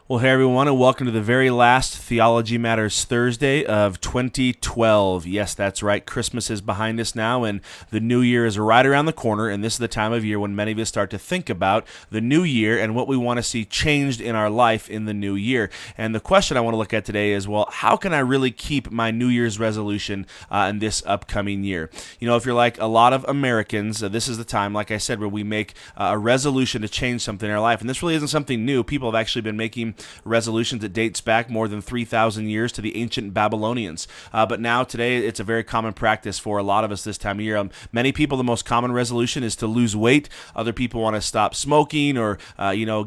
Well, hey everyone, and welcome to the very last Theology Matters Thursday of 2012. Yes, that's right. Christmas is behind us now, and the new year is right around the corner, and this is the time of year when many of us start to think about the new year and what we want to see changed in our life in the new year. And the question I want to look at today is, well, how can I really keep my New Year's resolution in this upcoming year? You know, if you're like a lot of Americans, this is the time, like I said, where we make a resolution to change something in our life. And this really isn't something new. People have actually been making resolutions that dates back more than 3,000 years to the ancient Babylonians. But now, today, it's a very common practice for a lot of us this time of year. Many people, the most common resolution is to lose weight. Other people want to stop smoking or,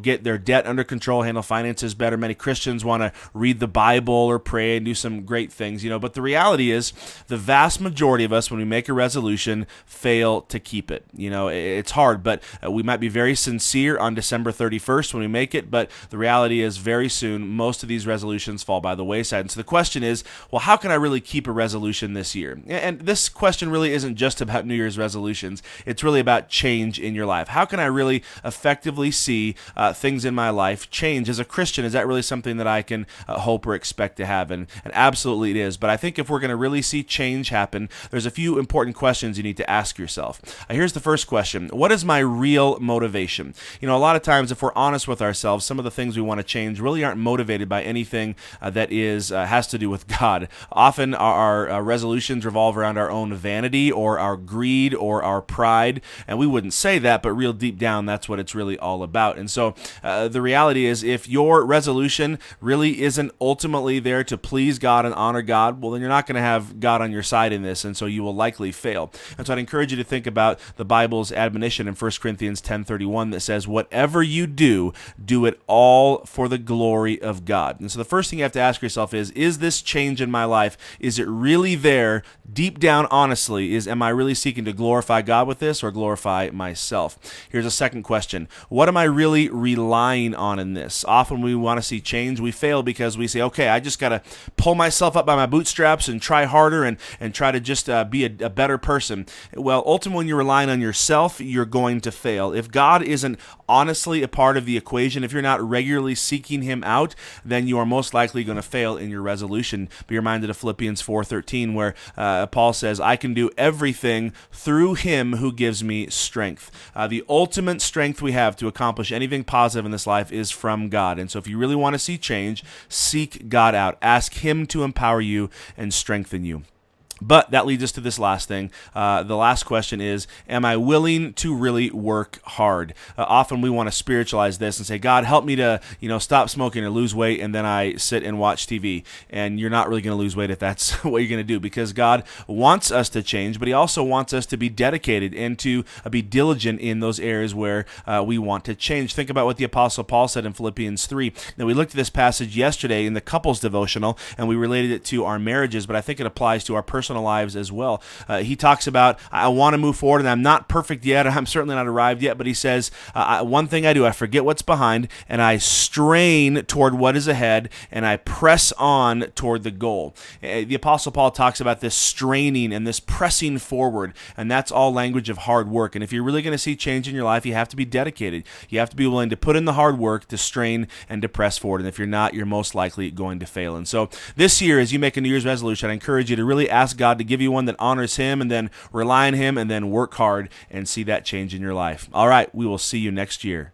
get their debt under control, handle finances better. Many Christians want to read the Bible or pray and do some great things, But the reality is, the vast majority of us, when we make a resolution, fail to keep it. It's hard, but we might be very sincere on December 31st when we make it, but the reality is, very soon, most of these resolutions fall by the wayside. And so the question is, well, how can I really keep a resolution this year? And this question really isn't just about New Year's resolutions. It's really about change in your life. How can I really effectively see things in my life change? As a Christian, is that really something that I can hope or expect to have? And absolutely it is. But I think if we're going to really see change happen, there's a few important questions you need to ask yourself. Here's the first question. What is my real motivation? A lot of times, if we're honest with ourselves, some of the things we want to change really aren't motivated by anything that has to do with God. Often our resolutions revolve around our own vanity or our greed or our pride, and we wouldn't say that, but real deep down, that's what it's really all about. And so the reality is, if your resolution really isn't ultimately there to please God and honor God, well, then you're not going to have God on your side in this, and so you will likely fail. And so I'd encourage you to think about the Bible's admonition in 1 Corinthians 10:31 that says, whatever you do, do it all for the glory of God. And so the first thing you have to ask yourself is this change in my life, is it really there deep down honestly? Am I really seeking to glorify God with this or glorify myself? Here's a second question. What am I really relying on in this? Often when we want to see change, we fail because we say, okay, I just got to pull myself up by my bootstraps and try harder and try to just be a better person. Well, ultimately, when you're relying on yourself, you're going to fail. If God isn't honestly a part of the equation, if you're not regularly seeking Him out, then you are most likely going to fail in your resolution. Be reminded of Philippians 4:13, where Paul says, I can do everything through Him who gives me strength. The ultimate strength we have to accomplish anything positive in this life is from God. And so if you really want to see change, seek God out. Ask Him to empower you and strengthen you. But that leads us to this last thing. The last question is, am I willing to really work hard? Often we want to spiritualize this and say, God, help me to stop smoking or lose weight, and then I sit and watch TV. And you're not really going to lose weight if that's what you're going to do, because God wants us to change, but He also wants us to be dedicated and to be diligent in those areas where we want to change. Think about what the Apostle Paul said in Philippians 3. Now, we looked at this passage yesterday in the couples devotional, and we related it to our marriages, but I think it applies to our personal lives as well. He talks about, I want to move forward, and I'm not perfect yet. I'm certainly not arrived yet, but he says, one thing I do, I forget what's behind, and I strain toward what is ahead, and I press on toward the goal. The Apostle Paul talks about this straining and this pressing forward, and that's all language of hard work. And if you're really going to see change in your life, you have to be dedicated. You have to be willing to put in the hard work, to strain and to press forward. And if you're not, you're most likely going to fail. And so this year, as you make a New Year's resolution, I encourage you to really ask God to give you one that honors Him, and then rely on Him, and then work hard and see that change in your life. All right, we will see you next year.